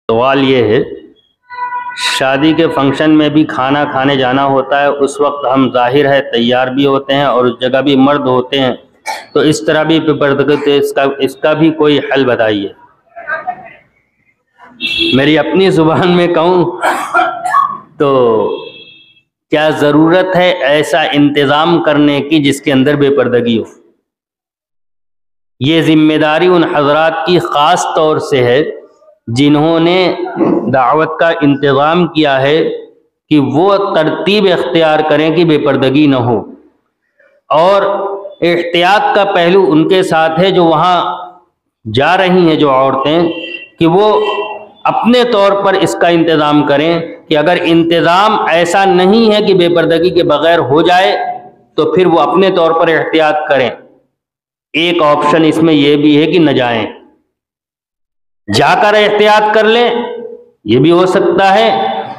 سوال یہ ہے، شادی کے فنکشن میں بھی کھانا کھانے جانا ہوتا ہے، اس وقت ہم ظاہر ہے تیار بھی ہوتے ہیں اور اس جگہ بھی مرد ہوتے ہیں، تو اس طرح بھی پردے اس کا بھی کوئی حل بتائیے۔ میری اپنی زبان میں کہوں تو کیا ضرورت ہے ایسا انتظام کرنے کی جس کے اندر بے پردگی ہو؟ یہ ذمہ داری ان حضرات کی خاص طور سے ہے جنہوں نے دعوت کا انتظام کیا ہے کہ وہ ترتیب اختیار کریں کہ بے پردگی نہ ہو، اور احتیاط کا پہلو ان کے ساتھ ہے جو وہاں جا رہی ہیں جو عورتیں، کہ وہ اپنے طور پر اس کا انتظام کریں کہ اگر انتظام ایسا نہیں ہے کہ بے پردگی کے بغیر ہو جائے تو پھر وہ اپنے طور پر احتیاط کریں۔ ایک آپشن اس میں یہ بھی ہے کہ نہ جائیں، جا کر احتیاط کر لیں، یہ بھی ہو سکتا ہے،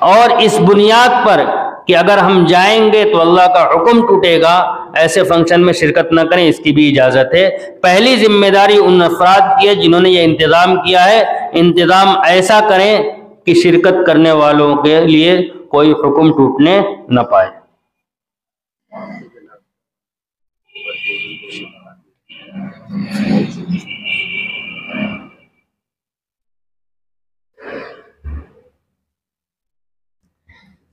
اور اس بنیاد پر کہ اگر ہم جائیں گے تو اللہ کا حکم ٹوٹے گا، ایسے فنکشن میں شرکت نہ کریں، اس کی بھی اجازت ہے۔ پہلی ذمہ داری ان افراد کی ہے جنہوں نے یہ انتظام کیا ہے، انتظام ایسا کریں کہ شرکت کرنے والوں کے لیے کوئی حکم ٹوٹنے نہ پائے۔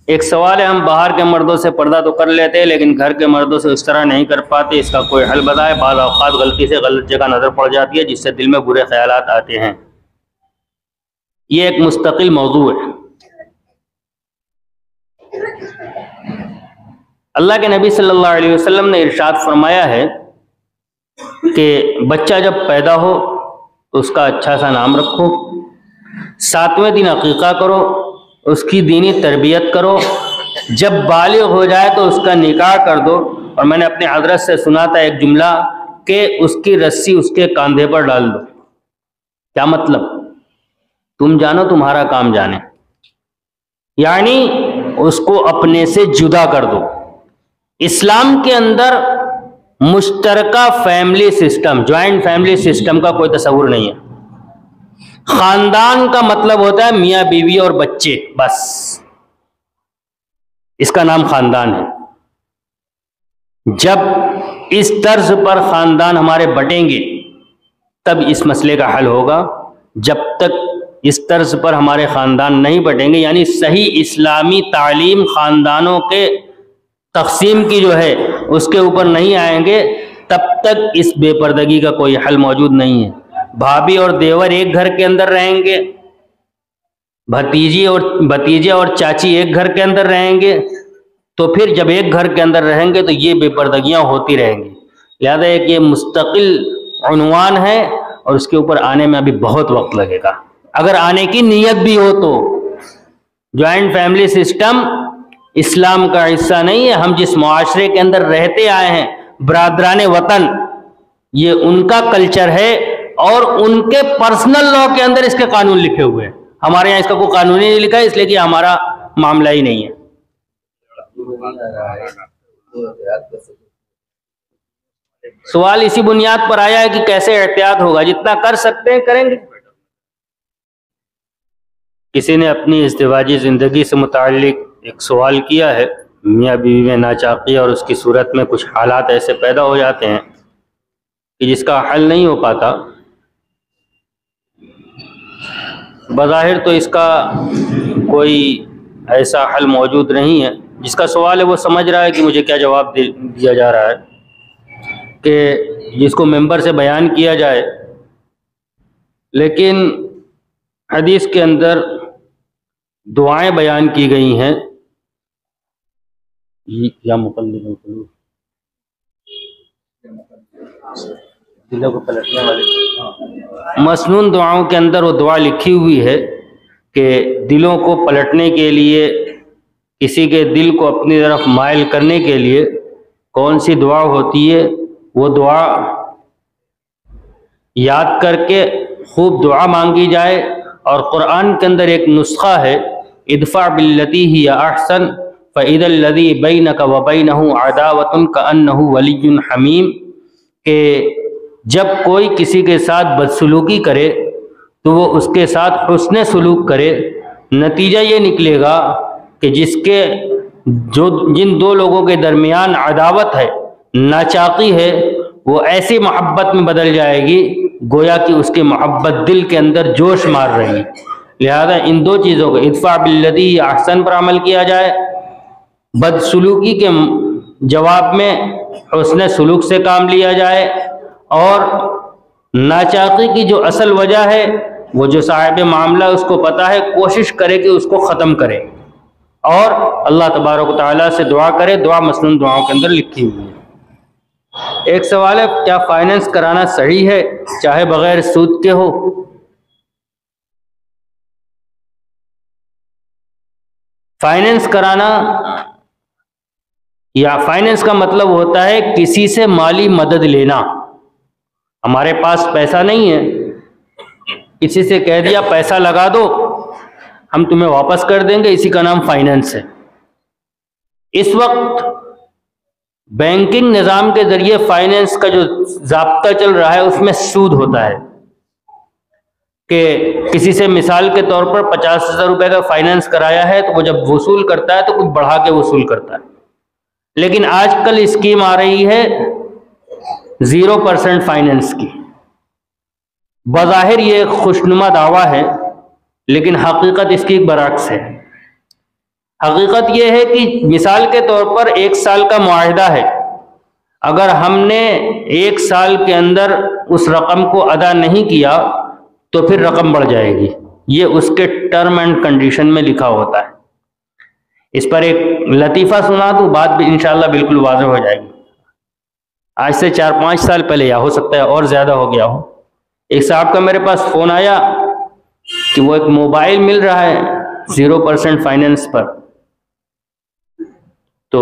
ایک سوال ہے، ہم باہر کے مردوں سے پردہ تو کر لیتے ہیں لیکن گھر کے مردوں سے اس طرح نہیں کر پاتے، اس کا کوئی حل بتائے؟ بعض اوقات غلطی سے غلط جگہ نظر پڑ جاتی ہے جس سے دل میں برے خیالات آتے ہیں۔ یہ ایک مستقل موضوع ہے۔ اللہ کے نبی صلی اللہ علیہ وسلم نے ارشاد فرمایا ہے کہ بچہ جب پیدا ہو تو اس کا اچھا سا نام رکھو، 7ویں دن عقیقہ کرو، اس کی دینی تربیت کرو، جب بالغ ہو جائے تو اس کا نکاح کر دو، اور میں نے اپنے حضرت سے سنا تھا ایک جملہ کہ اس کی رسی اس کے کاندھے پر ڈال دو۔ کیا مطلب؟ تم جانو، تمہارا کام جانے، یعنی اس کو اپنے سے جدا کر دو۔ اسلام کے اندر مشترکہ family system, joint family system کا کوئی تصور نہیں ہے۔ خاندان کا مطلب ہوتا ہے میاں بیوی اور بچے، بس اس کا نام خاندان ہے۔ جب اس طرز پر خاندان ہمارے بٹیں گے تب اس مسئلے کا حل ہوگا، جب تک اس طرز پر ہمارے خاندان نہیں بٹیں گے، یعنی صحیح اسلامی تعلیم خاندانوں کے تقسیم کی جو ہے اس کے اوپر نہیں آئیں گے، تب تک اس بے پردگی کا کوئی حل موجود نہیں ہے۔ بھابھی اور دیور ایک گھر کے اندر رہیں گے، بھتیجے اور چاچی ایک گھر کے اندر رہیں گے، تو پھر جب ایک گھر کے اندر رہیں گے تو یہ بے پردگیاں ہوتی رہیں گی۔ لہذا ایک یہ مستقل عنوان ہے اور اس کے اوپر آنے میں ابھی بہت وقت لگے گا، اگر آنے کی نیت بھی ہو تو۔ جوائنٹ فیملی سسٹم اسلام کا حصہ نہیں ہے۔ ہم جس معاشرے کے اندر رہتے آئے ہیں، برادران وطن، یہ ان کا کلچر ہے اور ان کے پرسنل لا کے اندر اس کے قانون لکھے ہوئے ہیں۔ ہمارے یہاں اس کا کوئی قانون ہی نہیں لکھا ہے، اس لیے کہ ہمارا معاملہ ہی نہیں ہے۔ سوال اسی بنیاد پر آیا ہے کہ کیسے احتیاط ہوگا؟ جتنا کر سکتے ہیں کریں گے۔ کسی نے اپنی ازدواجی زندگی سے متعلق ایک سوال کیا ہے، میاں بیوی میں ناچاقی اور اس کی صورت میں کچھ حالات ایسے پیدا ہو جاتے ہیں کہ جس کا حل نہیں ہو پاتا۔ بظاہر تو اس کا کوئی ایسا حل موجود نہیں ہے۔ جس کا سوال ہے وہ سمجھ رہا ہے کہ مجھے کیا جواب دیا جا رہا ہے، کہ جس کو ممبر سے بیان کیا جائے، لیکن حدیث کے اندر دعائیں بیان کی گئی ہیں، یا دلوں کو پلٹنے والی مسنون دعاؤں کے اندر وہ دعا لکھی ہوئی ہے کہ دلوں کو پلٹنے کے لیے، کسی کے دل کو اپنی طرف مائل کرنے کے لیے کون سی دعا ہوتی ہے، وہ دعا یاد کر کے خوب دعا مانگی جائے۔ اور قرآن کے اندر ایک نسخہ ہے، ادفع باللتی ہی احسن فاذا الذی بینک وبینہ عداوۃ کأنہ ولی حمیم، کہ جب کوئی کسی کے ساتھ بدسلوکی کرے تو وہ اس کے ساتھ حسن سلوک کرے۔ نتیجہ یہ نکلے گا کہ جن دو لوگوں کے درمیان عداوت ہے، ناچاقی ہے، وہ ایسی محبت میں بدل جائے گی گویا کہ اس کی محبت دل کے اندر جوش مار رہی ہے۔ لہذا ان دو چیزوں کو ادفع بالذی احسن پر عمل کیا جائے، بدسلوکی کے جواب میں حسن سلوک سے کام لیا جائے، اور ناچاقی کی جو اصل وجہ ہے وہ جو صاحب معاملہ اس کو پتہ ہے، کوشش کرے کہ اس کو ختم کرے، اور اللہ تبارک و تعالیٰ سے دعا کرے۔ دعا مسنون دعاؤں کے اندر لکھی ہوئی ہے۔ ایک سوال ہے، کیا فائننس کرانا صحیح ہے چاہے بغیر سود کے ہو؟ فائننس کرانا یا فائننس کا مطلب ہوتا ہے کسی سے مالی مدد لینا۔ ہمارے پاس پیسہ نہیں ہے، کسی سے کہہ دیا پیسہ لگا دو ہم تمہیں واپس کر دیں گے، اسی کا نام فائننس ہے۔ اس وقت بینکنگ نظام کے ذریعے فائننس کا جو ضابطہ چل رہا ہے اس میں سود ہوتا ہے کہ کسی سے مثال کے طور پر 50,000 روپے کا فائننس کرایا ہے تو وہ جب وصول کرتا ہے تو کچھ بڑھا کے وصول کرتا ہے۔ لیکن آج کل اسکیم آ رہی ہے 0% فائننس کی۔ بظاہر یہ ایک خوشنما دعویٰ ہے، لیکن حقیقت اس کی برعکس ہے۔ حقیقت یہ ہے کہ مثال کے طور پر 1 سال کا معاہدہ ہے، اگر ہم نے 1 سال کے اندر اس رقم کو ادا نہیں کیا تو پھر رقم بڑھ جائے گی، یہ اس کے ٹرم اینڈ کنڈیشن میں لکھا ہوتا ہے۔ اس پر ایک لطیفہ سنا تو بات بھی انشاءاللہ بالکل واضح ہو جائے گی۔ آج سے 4-5 سال پہلے، یا ہو سکتا ہے اور زیادہ ہو گیا ہو، ایک صاحب کا میرے پاس فون آیا کہ وہ ایک موبائل مل رہا ہے 0% فائننس پر، تو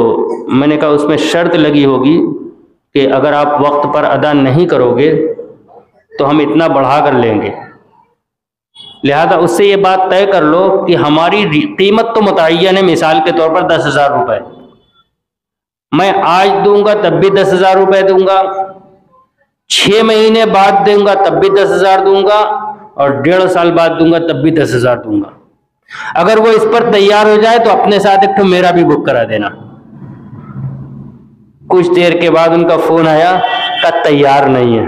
میں نے کہا اس میں شرط لگی ہوگی کہ اگر آپ وقت پر ادا نہیں کرو گے تو ہم اتنا بڑھا کر لیں گے، لہذا اس سے یہ بات طے کر لو کہ ہماری قیمت تو متعین ہے، مثال کے طور پر 10,000 روپے، میں آج دوں گا تب بھی 10,000 روپے دوں گا، 6 مہینے بعد دوں گا تب بھی 10,000 دوں گا، اور 1.5 سال بعد دوں گا تب بھی 10,000 دوں گا۔ اگر وہ اس پر تیار ہو جائے تو اپنے ساتھ ایک تو میرا بھی بک کرا دینا۔ کچھ دیر کے بعد ان کا فون آیا کہ تیار نہیں ہے۔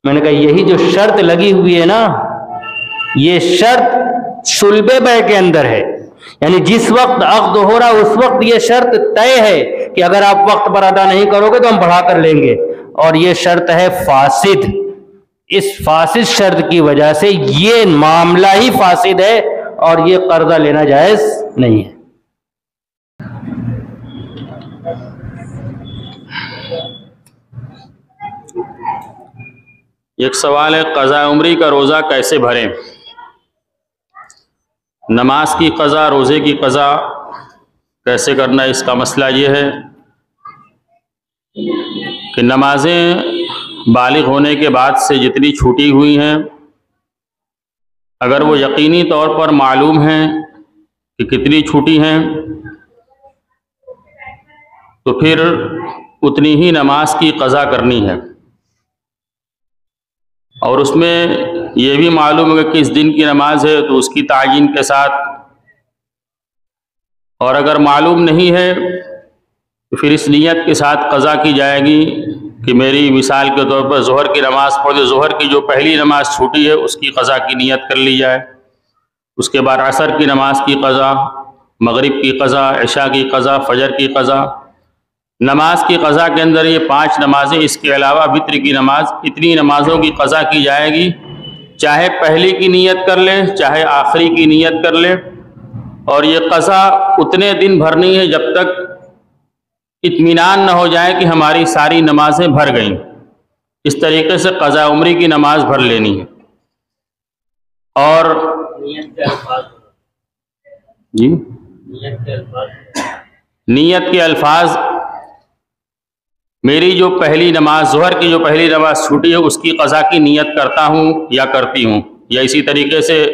میں نے کہا یہی جو شرط لگی ہوئی ہے نا، یہ شرط صلب بیع کے اندر ہے، یعنی جس وقت عقد ہو رہا اس وقت یہ شرط طے ہے کہ اگر آپ وقت پر ادا نہیں کرو گے تو ہم بڑھا کر لیں گے، اور یہ شرط ہے فاسد۔ اس فاسد شرط کی وجہ سے یہ معاملہ ہی فاسد ہے اور یہ قرضہ لینا جائز نہیں ہے۔ ایک سوال ہے، قضاء عمری کا روزہ کیسے بھریں؟ نماز کی قضا، روزے کی قضا کیسے کرنا ہے؟ اس کا مسئلہ یہ ہے کہ نمازیں بالغ ہونے کے بعد سے جتنی چھوٹی ہوئی ہیں، اگر وہ یقینی طور پر معلوم ہیں کہ کتنی چھوٹی ہیں تو پھر اتنی ہی نماز کی قضا کرنی ہے، اور اس میں یہ بھی معلوم ہے کہ کس دن کی نماز ہے تو اس کی تعیین کے ساتھ، اور اگر معلوم نہیں ہے تو پھر اس نیت کے ساتھ قضا کی جائے گی کہ میری مثال کے طور پر ظہر کی نماز پڑھی، ظہر کی جو پہلی نماز چھوٹی ہے اس کی قضا کی نیت کر لی جائے، اس کے بعد عصر کی نماز کی قضا، مغرب کی قضا، عشاء کی قضا، فجر کی قضا۔ نماز کی قضا کے اندر یہ 5 نمازیں، اس کے علاوہ وتر کی نماز، اتنی نمازوں کی قضا کی جائے گی، چاہے پہلی کی نیت کر لے چاہے آخری کی نیت کر لے، اور یہ قضا اتنے دن بھرنی ہے جب تک اطمینان نہ ہو جائے کہ ہماری ساری نمازیں بھر گئیں۔ اس طریقے سے قضاء عمری کی نماز بھر لینی ہے۔ اور نیت کے الفاظ، میری جو پہلی نماز، ظہر کی جو پہلی نماز چھوٹی ہے اس کی قضا کی نیت کرتا ہوں یا کرتی ہوں، یا اسی طریقے سے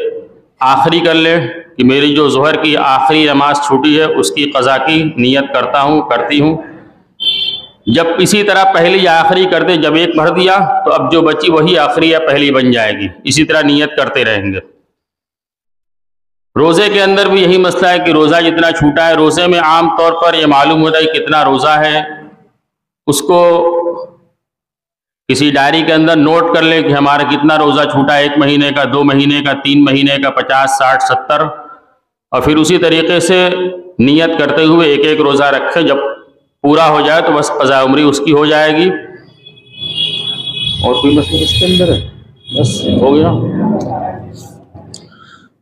آخری کر لے کہ میری جو ظہر کی آخری نماز چھوٹی ہے اس کی قضا کی نیت کرتا ہوں، کرتی ہوں۔ جب اسی طرح پہلی آخری کرتے، جب ایک بھر دیا تو اب جو بچی وہی آخری یا پہلی بن جائے گی، اسی طرح نیت کرتے رہیں گے۔ روزے کے اندر بھی یہی مسئلہ ہے کہ روزہ جتنا چھوٹا ہے، روزے میں عام طور پر یہ معلوم ہوتا ہے کہ کتنا روزہ ہے، اس کو کسی ڈائری کے اندر نوٹ کر لیں کہ ہمارا کتنا روزہ چھوٹا ہے، 1 مہینے کا، 2 مہینے کا، 3 مہینے کا، 50، 60، 70، اور پھر اسی طریقے سے نیت کرتے ہوئے ایک ایک روزہ رکھے، جب پورا ہو جائے تو بس قضاء عمری اس کی ہو جائے گی۔ اور کوئی مسئلہ اس کے اندر ہے؟ بس ہو گیا۔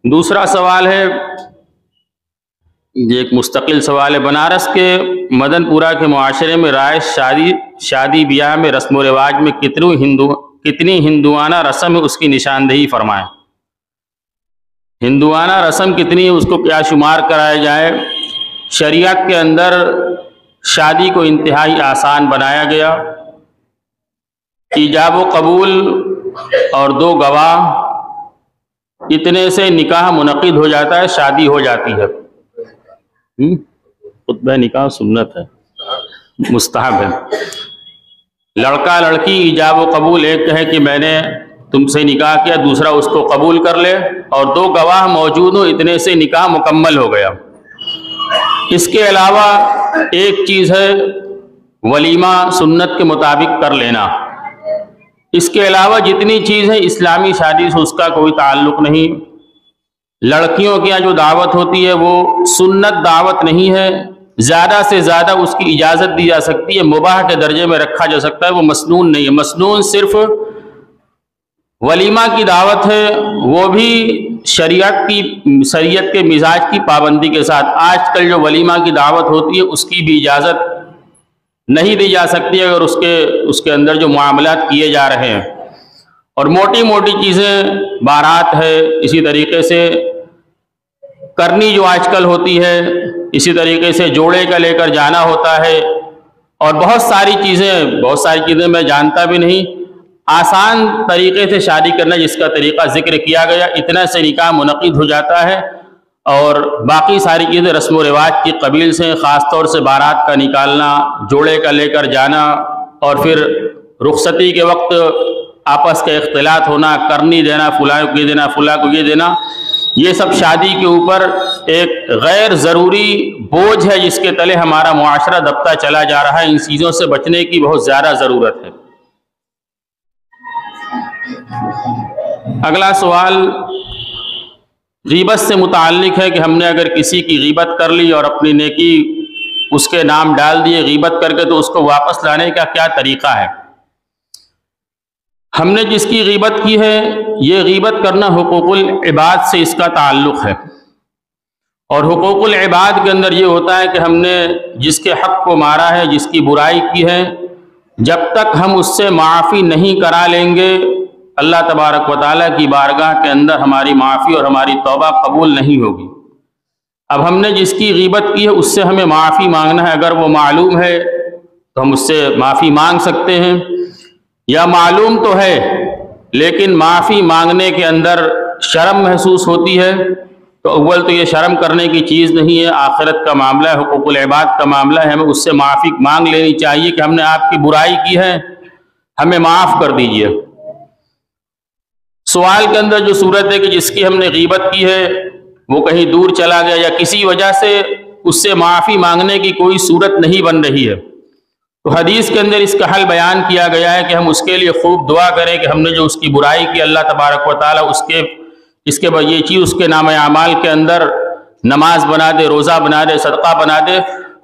دوسرا سوال ہے، یہ ایک مستقل سوال ہے، بنارس کے مدن پورہ کے معاشرے میں رائج شادی بیاہ میں رسم و رواج میں کتنی ہندوانہ رسم ہے، اس کی نشاندہی فرمائیں۔ ہندوانہ رسم کتنی ہے، اس کو کیا شمار کرایا جائے؟ شریعت کے اندر شادی کو انتہائی آسان بنایا گیا، ایجاب و قبول اور 2 گواہ، اتنے سے نکاح منعقد ہو جاتا ہے، شادی ہو جاتی ہے۔ خطبہ نکاح سنت ہے، مستحب ہے۔ لڑکا لڑکی ایجاب و قبول، ایک ہے کہ میں نے تم سے نکاح کیا، دوسرا اس کو قبول کر لے اور 2 گواہ موجود ہوں، اتنے سے نکاح مکمل ہو گیا۔ اس کے علاوہ ایک چیز ہے ولیمہ سنت کے مطابق کر لینا، اس کے علاوہ جتنی چیز ہے اسلامی شادی سے اس کا کوئی تعلق نہیں۔ لڑکیوں کے یہاں جو دعوت ہوتی ہے وہ سنت دعوت نہیں ہے، زیادہ سے زیادہ اس کی اجازت دی جا سکتی ہے، مباح کے درجے میں رکھا جا سکتا ہے، وہ مسنون نہیں ہے۔ مسنون صرف ولیمہ کی دعوت ہے، وہ بھی شریعت کے مزاج کی پابندی کے ساتھ۔ آج کل جو ولیمہ کی دعوت ہوتی ہے اس کی بھی اجازت نہیں دی جا سکتی اگر اس کے اندر جو معاملات کیے جا رہے ہیں۔ اور موٹی موٹی چیزیں، بارات ہے، اسی طریقے سے کرنی جو آج کل ہوتی ہے، اسی طریقے سے جوڑے کا لے کر جانا ہوتا ہے، اور بہت ساری چیزیں میں جانتا بھی نہیں۔ آسان طریقے سے شادی کرنا جس کا طریقہ ذکر کیا گیا، اتنا سے نکاح منعقد ہو جاتا ہے، اور باقی ساری چیزیں رسم و رواج کی قبیل سے، خاص طور سے بارات کا نکالنا، جوڑے کا لے کر جانا، اور پھر رخصتی کے وقت آپس کے اختلاط ہونا، کرنی دینا، فلاں کو یہ دینا، فلاں کو یہ دینا، یہ سب شادی کے اوپر ایک غیر ضروری بوجھ ہے جس کے تلے ہمارا معاشرہ دبتا چلا جا رہا ہے۔ ان چیزوں سے بچنے کی بہت زیادہ ضرورت ہے۔ اگلا سوال غیبت سے متعلق ہے کہ ہم نے اگر کسی کی غیبت کر لی اور اپنی نیکی اس کے نام ڈال دیے غیبت کر کے، تو اس کو واپس لانے کا کیا طریقہ ہے؟ ہم نے جس کی غیبت کی ہے، یہ غیبت کرنا حقوق العباد سے اس کا تعلق ہے، اور حقوق العباد کے اندر یہ ہوتا ہے کہ ہم نے جس کے حق کو مارا ہے، جس کی برائی کی ہے، جب تک ہم اس سے معافی نہیں کرا لیں گے، اللہ تبارک و تعالیٰ کی بارگاہ کے اندر ہماری معافی اور ہماری توبہ قبول نہیں ہوگی۔ اب ہم نے جس کی غیبت کی ہے اس سے ہمیں معافی مانگنا ہے، اگر وہ معلوم ہے تو ہم اس سے معافی مانگ سکتے ہیں، یا معلوم تو ہے لیکن معافی مانگنے کے اندر شرم محسوس ہوتی ہے، تو اول تو یہ شرم کرنے کی چیز نہیں ہے، آخرت کا معاملہ ہے، حقوق العباد کا معاملہ ہے، ہمیں اس سے معافی مانگ لینی چاہیے کہ ہم نے آپ کی برائی کی ہے، ہمیں معاف کر دیجئے۔ سوال کے اندر جو صورت ہے کہ جس کی ہم نے غیبت کی ہے وہ کہیں دور چلا گیا یا کسی وجہ سے اس سے معافی مانگنے کی کوئی صورت نہیں بن رہی ہے، تو حدیث کے اندر اس کا حل بیان کیا گیا ہے کہ ہم اس کے لیے خوب دعا کریں کہ ہم نے جو اس کی برائی کی، اللہ تبارک و تعالیٰ اس کے یہ چیز اس کے نام اعمال کے اندر نماز بنا دے، روزہ بنا دے، صدقہ بنا دے،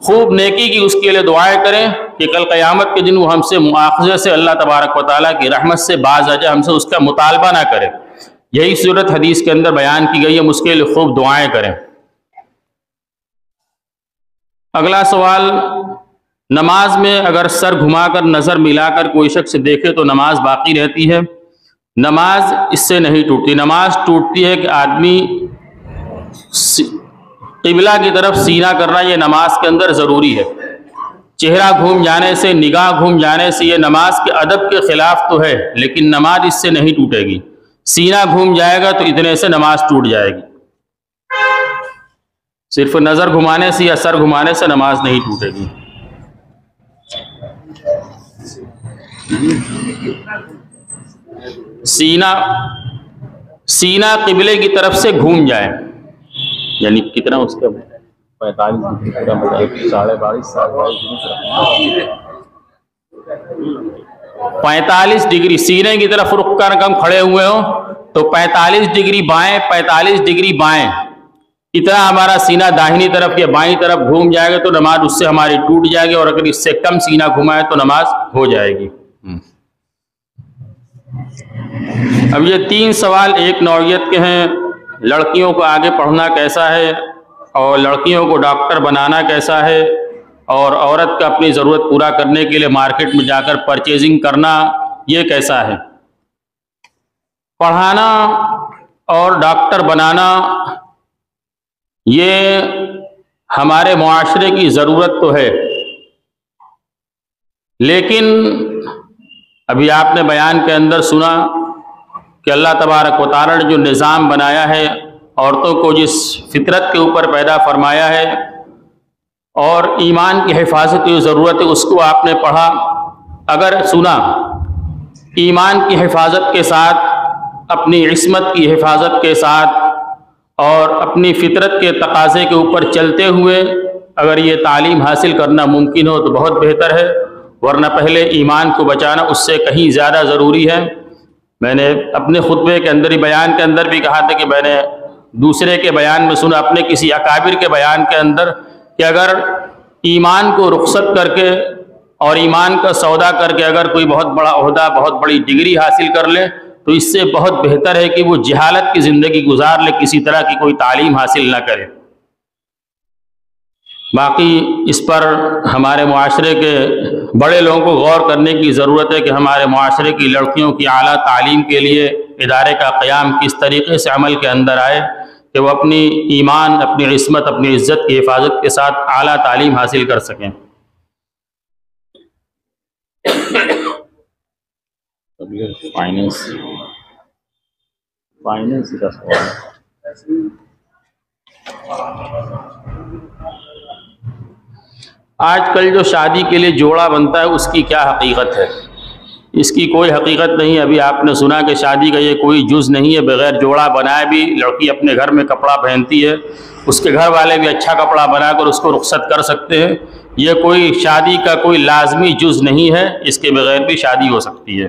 خوب نیکی کی اس کے لیے دعائیں کریں کہ کل قیامت کے دن وہ ہم سے مؤاخذے سے اللہ تبارک و تعالیٰ کی رحمت سے باز آ جائے، ہم سے اس کا مطالبہ نہ کرے۔ یہی صورت حدیث کے اندر بیان کی گئی ہے، ہم اس کے لیے خوب دعائیں کریں۔ اگلا سوال، نماز میں اگر سر گھما کر نظر ملا کر کوئی شخص دیکھے تو نماز باقی رہتی ہے؟ نماز اس سے نہیں ٹوٹتی۔ نماز ٹوٹتی ہے کہ آدمی قبلہ کی طرف سینہ کرنا، یہ نماز کے اندر ضروری ہے۔ چہرہ گھوم جانے سے، نگاہ گھوم جانے سے یہ نماز کے ادب کے خلاف تو ہے، لیکن نماز اس سے نہیں ٹوٹے گی۔ سینہ گھوم جائے گا تو اتنے سے نماز ٹوٹ جائے گی، صرف نظر گھمانے سے یا سر گھمانے سے نماز نہیں ٹوٹے گی۔ سینہ قبلے کی طرف سے گھوم جائے، یعنی کتنا اس کا 45 ڈگری سینے کی طرف رخ کر ہم کھڑے ہوئے ہوں تو 45 ڈگری بائیں 45 ڈگری بائیں اتنا ہمارا سینہ داہنی طرف یا بائیں طرف گھوم جائے گا تو نماز اس سے ہماری ٹوٹ جائے گی، اور اگر اس سے کم سینہ گھمائے تو نماز ہو جائے گی۔ اب یہ 3 سوال ایک نوعیت کے ہیں، لڑکیوں کو آگے پڑھنا کیسا ہے، اور لڑکیوں کو ڈاکٹر بنانا کیسا ہے، اور عورت کا اپنی ضرورت پورا کرنے کے لیے مارکیٹ میں جا کر پرچیزنگ کرنا یہ کیسا ہے۔ پڑھانا اور ڈاکٹر بنانا یہ ہمارے معاشرے کی ضرورت تو ہے، لیکن ابھی آپ نے بیان کے اندر سنا کہ اللہ تبارک و تعالی نے جو نظام بنایا ہے، عورتوں کو جس فطرت کے اوپر پیدا فرمایا ہے اور ایمان کی حفاظت کی ضرورت ہے، اس کو آپ نے پڑھا، اگر سنا ایمان کی حفاظت کے ساتھ، اپنی عصمت کی حفاظت کے ساتھ اور اپنی فطرت کے تقاضے کے اوپر چلتے ہوئے اگر یہ تعلیم حاصل کرنا ممکن ہو تو بہت بہتر ہے، ورنہ پہلے ایمان کو بچانا اس سے کہیں زیادہ ضروری ہے۔ میں نے اپنے خطبے کے اندر ہی بیان کے اندر بھی کہا تھا کہ میں نے دوسرے کے بیان میں سنا، اپنے کسی اکابر کے بیان کے اندر، کہ اگر ایمان کو رخصت کر کے اور ایمان کا سودا کر کے اگر کوئی بہت بڑا عہدہ بہت بڑی ڈگری حاصل کر لے تو اس سے بہت بہتر ہے کہ وہ جہالت کی زندگی گزار لے، کسی طرح کی کوئی تعلیم حاصل نہ کرے۔ باقی اس پر ہمارے معاشرے کے بڑے لوگوں کو غور کرنے کی ضرورت ہے کہ ہمارے معاشرے کی لڑکیوں کی اعلیٰ تعلیم کے لیے ادارے کا قیام کس طریقے سے عمل کے اندر آئے کہ وہ اپنی ایمان، اپنی عصمت، اپنی عزت کی حفاظت کے ساتھ اعلیٰ تعلیم حاصل کر سکیں۔ فائنینس کا سوال، آج کل جو شادی کے لیے جوڑا بنتا ہے اس کی کیا حقیقت ہے؟ اس کی کوئی حقیقت نہیں۔ ابھی آپ نے سنا کہ شادی کا یہ کوئی جز نہیں ہے، بغیر جوڑا بنائے بھی لڑکی اپنے گھر میں کپڑا پہنتی ہے، اس کے گھر والے بھی اچھا کپڑا بنا کر اس کو رخصت کر سکتے ہیں۔ یہ کوئی شادی کا کوئی لازمی جز نہیں ہے، اس کے بغیر بھی شادی ہو سکتی ہے۔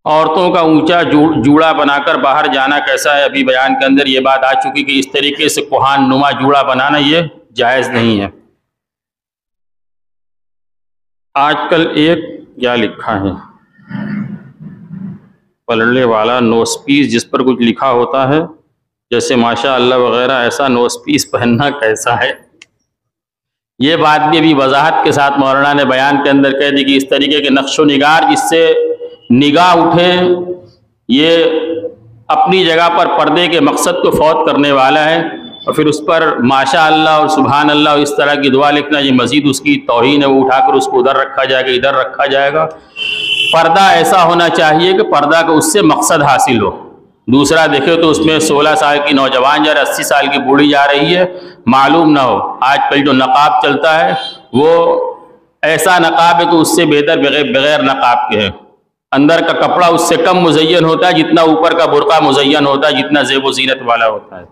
عورتوں کا اونچا جوڑا بنا کر باہر جانا کیسا ہے؟ ابھی بیان کے اندر یہ بات آ چکی کہ اس طریقے سے کوہان نما جوڑا بنانا یہ جائز نہیں ہے۔ آج کل ایک کیا لکھا ہے پلڑے والا نوز پیس جس پر کچھ لکھا ہوتا ہے جیسے ماشاء اللہ وغیرہ، ایسا نوز پیس پہننا کیسا ہے؟ یہ بات بھی ابھی وضاحت کے ساتھ مولانا نے بیان کے اندر کہہ دی کہ اس طریقے کے نقش و نگار جس سے نگاہ اٹھے یہ اپنی جگہ پر پردے کے مقصد کو فوت کرنے والا ہے، اور پھر اس پر ماشاء اللہ اور سبحان اللہ اور اس طرح کی دعا لکھنا یہ مزید اس کی توہین ہے، وہ اٹھا کر اس کو ادھر رکھا جائے گا، ادھر رکھا جائے گا۔ پردہ ایسا ہونا چاہیے کہ پردہ کا اس سے مقصد حاصل ہو۔ دوسرا دیکھے تو اس میں 16 سال کی نوجوان جا رہا ہے، 80 سال کی بوڑھی جا رہی ہے، معلوم نہ ہو۔ آج کل جو نقاب چلتا ہے وہ ایسا نقاب ہے کہ اس سے بہتر بغیر نقاب کے ہے۔ اندر کا کپڑا اس سے کم مزین ہوتا ہے جتنا اوپر کا برقع مزین ہوتا ہے، جتنا زیب و زینت والا ہوتا ہے۔